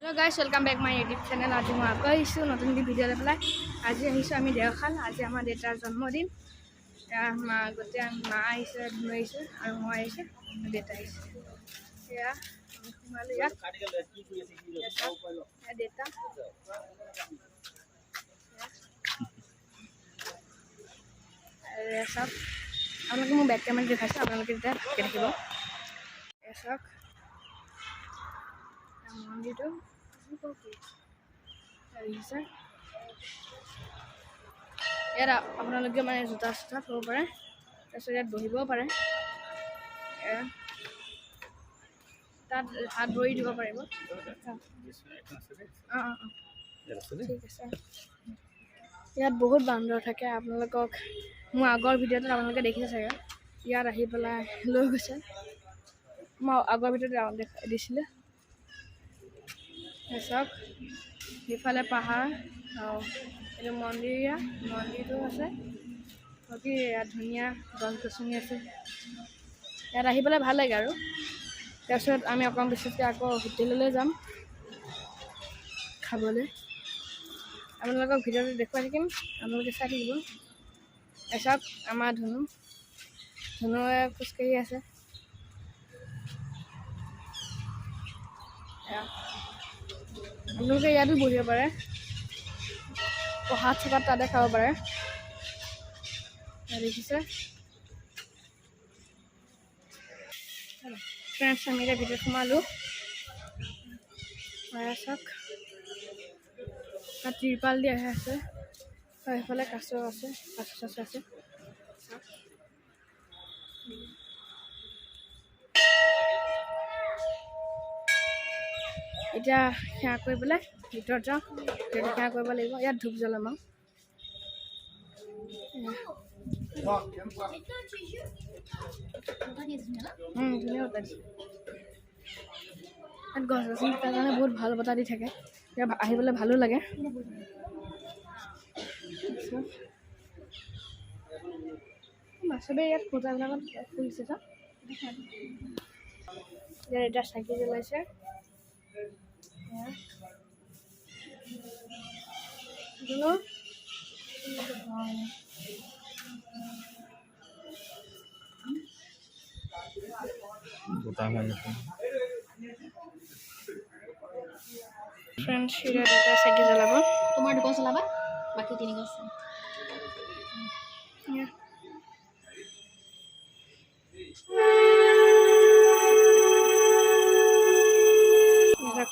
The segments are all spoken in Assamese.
So guys, welcome back my YouTube channel. আজি মই আকৌ আহিছোঁ নতুন ভিডিঅ' লৈ পেলাই। আজি আহিছোঁ আমি দেওশাল। আজি আমাৰ দেউতাৰ জন্মদিন। মা আহিছে, ধুনু আহিছে আৰু মই আহিছোঁ, দেউতা আহিছে। এয়া সোমালোঁ ইয়াত। দেউতা চাওক, আপোনালোকে মোৰ বেক কেমেৰাত দেখাইছোঁ, আপোনালোকে তেতিয়া ভালকৈ দেখিব। চাওক মন্দিৰটো ইয়াত আপোনালোকে মানে জোতা চোতা থ'ব পাৰে, তাৰপিছত ইয়াত বহিবও পাৰে। তাত হাত ভৰি দিব পাৰিব। ঠিক আছে। ইয়াত বহুত বান্দৰ থাকে। আপোনালোকক মোৰ আগৰ ভিডিঅ'টোত আপোনালোকে দেখিছে চাগে, ইয়াত আহি পেলাই লৈ গৈছে। মই আগৰ ভিডিঅ'ত দিছিলোঁ। চাওক সিফালে পাহাৰ আৰু এইটো মন্দিৰটো আছে। বাকী ইয়াত ধুনীয়া গছ গছনি আছে। ইয়াত আহি পেলাই ভাল লাগে আৰু। তাৰপিছত আমি অকণ পিছতকৈ আকৌ হোটেললৈ যাম খাবলৈ। আপোনালোকক ভিডিঅ'টো দেখুৱাই থাকিম, আপোনালোকে চাই থাকিব। চাওক আমাৰ ধুনুৱে খোজকাঢ়ি আছে। আপোনালোকে ইয়াতো বহিব পাৰে, প্ৰসাদ চসাদ তাতে খাব পাৰে। দেখিছে ফ্ৰেণ্ডছ, আমি এতিয়া ভিডিঅ'ত সোমালোঁ। চাওক তাত ত্ৰিপাল দিয়া আছে, সেইফালে কাছ আছে, কাছ আছে। এতিয়া সেৱা কৰি পেলাই ভিতৰত যাওঁ। ভিতৰত সেৱা কৰিব লাগিব। ইয়াত ধূপ জ্বলাম আৰু ধুনীয়া বতাহ দিছে। ইয়াত গছ গছনি থকাৰ কাৰণে বহুত ভাল বতাহ দি থাকে। ইয়াত আহিবলৈ ভালো লাগে। চবেই ইয়াত পূজাবিলাকত ফুৰিছে চাওক। ইয়াত এতিয়া চাকি জ্বলাইছে। ফ্ৰেণ্ডছ, এটা চাকি জ্বলাব। তোমাৰ দুখন চলাবা, বাকী তিনি গছ।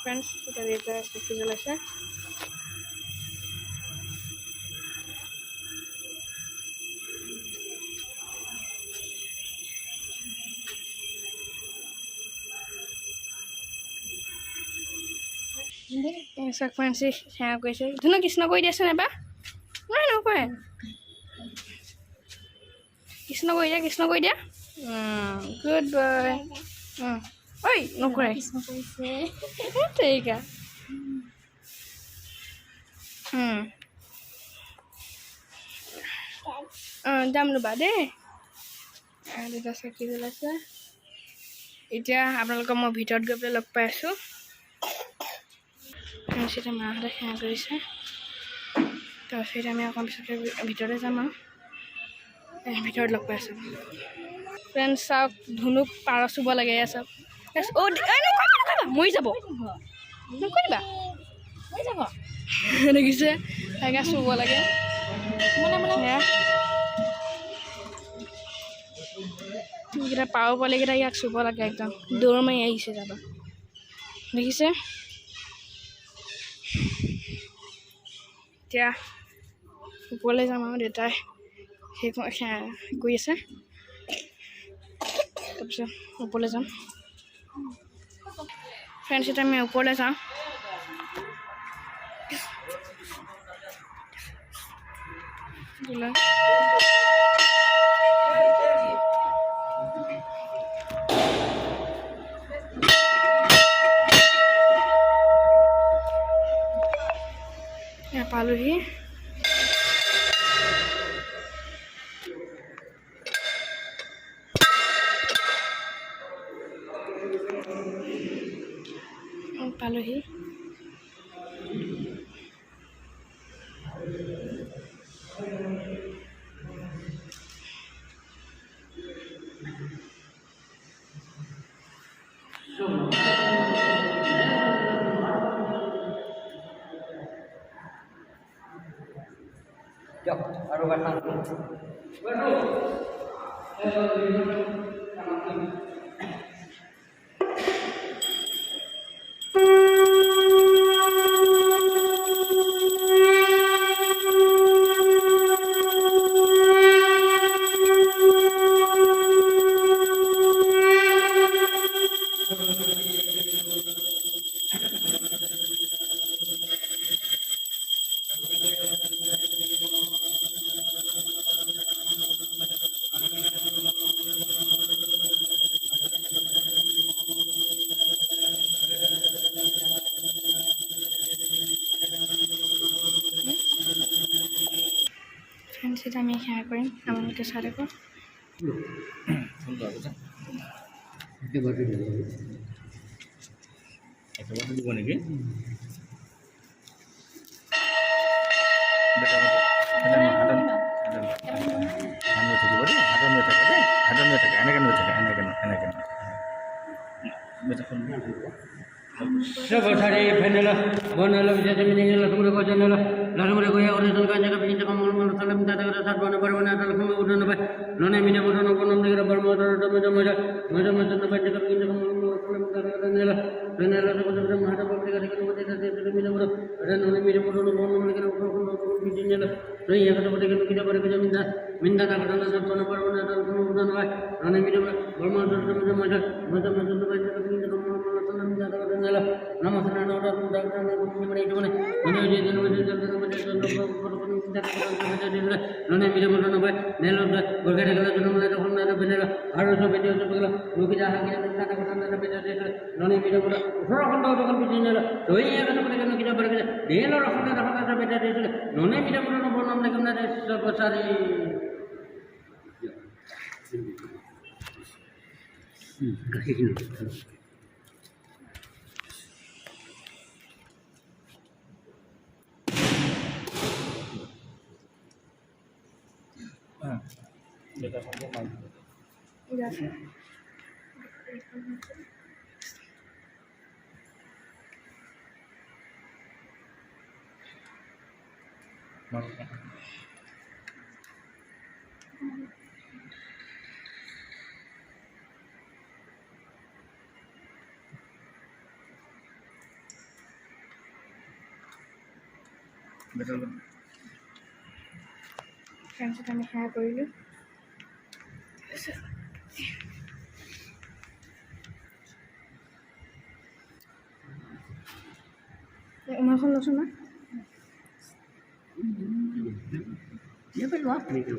ফ্ৰেণ্ডছ, এতিয়া চাকি জ্বলাইছে। চাওক ফ্ৰেণ্ডছ, সেৱা কৰিছে। ধুনু কৃষ্ণ কৰি দিয়াচোন এবাৰ। নকৰে। কৃষ্ণ কৰি দিয়া, কৃষ্ণ কৰি দিয়া। Good boy. ঐ নকৰে। ঠিক আছে। যাম ৰ'বা দেই। দুটা চাকি জ্বলাইছে। এতিয়া আপোনালোকক মই ভিতৰত গৈ পেলাই লগ পাই আছোঁ। এতিয়া মাহঁতে সেৱা কৰিছে। তাৰপিছত আমি অকণ পিছতে ভিতৰলৈ যাম আৰু ভিতৰত লগ পাই আছোঁ। ফ্ৰেণ্ডছ, চাওক ধুনুক পাৰ চুব লাগে। চাওক মৰি যাব, নকৰিবা। দেখিছে তাইকে চুব লাগে। এইকেইটা পাৰ পোৱালিকেইটা ইয়াক চুব লাগে। একদম দৌৰ মাৰি আহিছে যাবা। দেখিছে এতিয়া ওপৰলৈ যাম আৰু দেউতাই সেই কৰি আছে। তাৰপিছত ওপৰলৈ যাম। ফ্ৰেণ্ডছ, এতিয়া আমি ওপৰলৈ যাওঁ। পালোহি। পালোহি। Yuk, baru batang. ফ্রেন্ডস এটা আমি এখানে করি আমাকে সাথে কর একেবারে দিব নাকি Sebesar venela, bonela bisa menyengal kemudian kau jenela, lalu mereka yang orang sulkan jaga pinjam kamu malu salam minta tegak saat mana baru mana dalam kamu udah nabe, nona minta udah nopo nom negara baru mau ada macam nabe jaga pinjam kamu malu salam minta tegak venela, venela sebesar mana baru tegak tegak nopo tegak tegak minta udah, ada nona minta udah nopo nom negara baru nopo pinjam jela, nona yang kata tegak kita baru kita minta tegak saat mana baru mana dalam kamu udah nabe, nona minta baru mau ada macam nabe jaga pinjam kamu malu salam minta tegak venela. Nama senang orang muda kita ni pun mereka mana ini jadi nama jadi nama jadi nona bila mana nama nelo berkata kata nama itu pun ada benar harus video itu begala luki jahat kita kata kata nama benar itu nona bila mana orang tahu orang bising nelo tu ini kata mereka kita berkata dia orang kata benar itu nona bila mana nama mereka mana sebesar udah betul friends এটা আমি হ্যাঁ কৰিলোঁ উমাখন লৈছোঁ না dia berluar ni tu,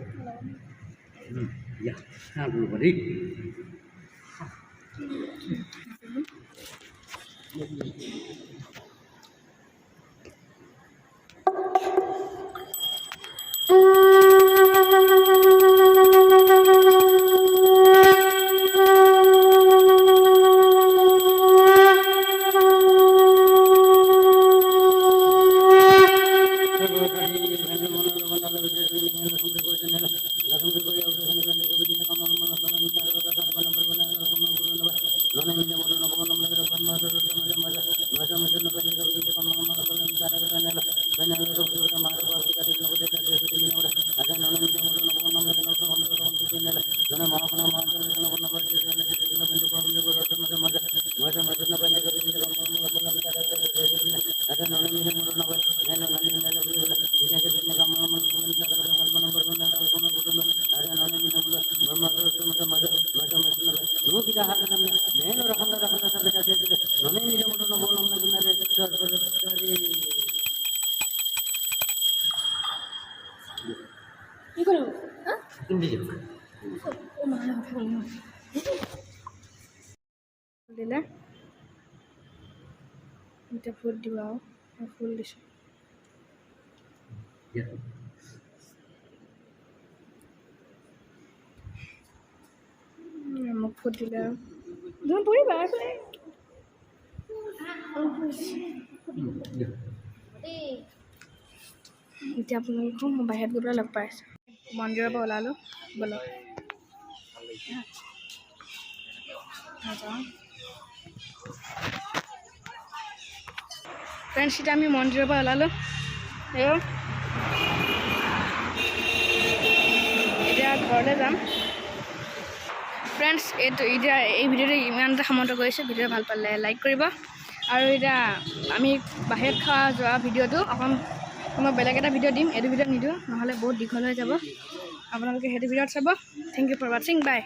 ya, haru beri. কি কৰিব হা দিলে এতিয়া ফুল দিবা আৰু ফুল দিছোঁ মোক ফুল দিলে আৰু তুমি পৰিবা এতিয়া আপোনালোকক মই বাহিৰত গৈ পেলাই লগ পাই আছোঁ মন্দিৰৰ পৰা ওলালোঁ ব'লক ফ্ৰেণ্ডছ এতিয়া আমি মন্দিৰৰ পৰা ওলালোঁ এতিয়া ঘৰলৈ যাম ফ্ৰেণ্ডছ এতিয়া এই ভিডিঅ'টো ইমানতে সমাপ্ত কৰিছোঁ ভিডিঅ'টো ভাল পালে লাইক কৰিব আৰু এতিয়া আমি বাহিৰত খোৱা যোৱা ভিডিঅ'টো অকণ মই বেলেগ এটা ভিডিঅ' দিম এইটো ভিডিঅ'ত নিদিওঁ নহ'লে বহুত দীঘল হৈ যাব আপোনালোকে সেইটো ভিডিঅ'ত চাব থেংক ইউ ফৰ ৱাচিং বাই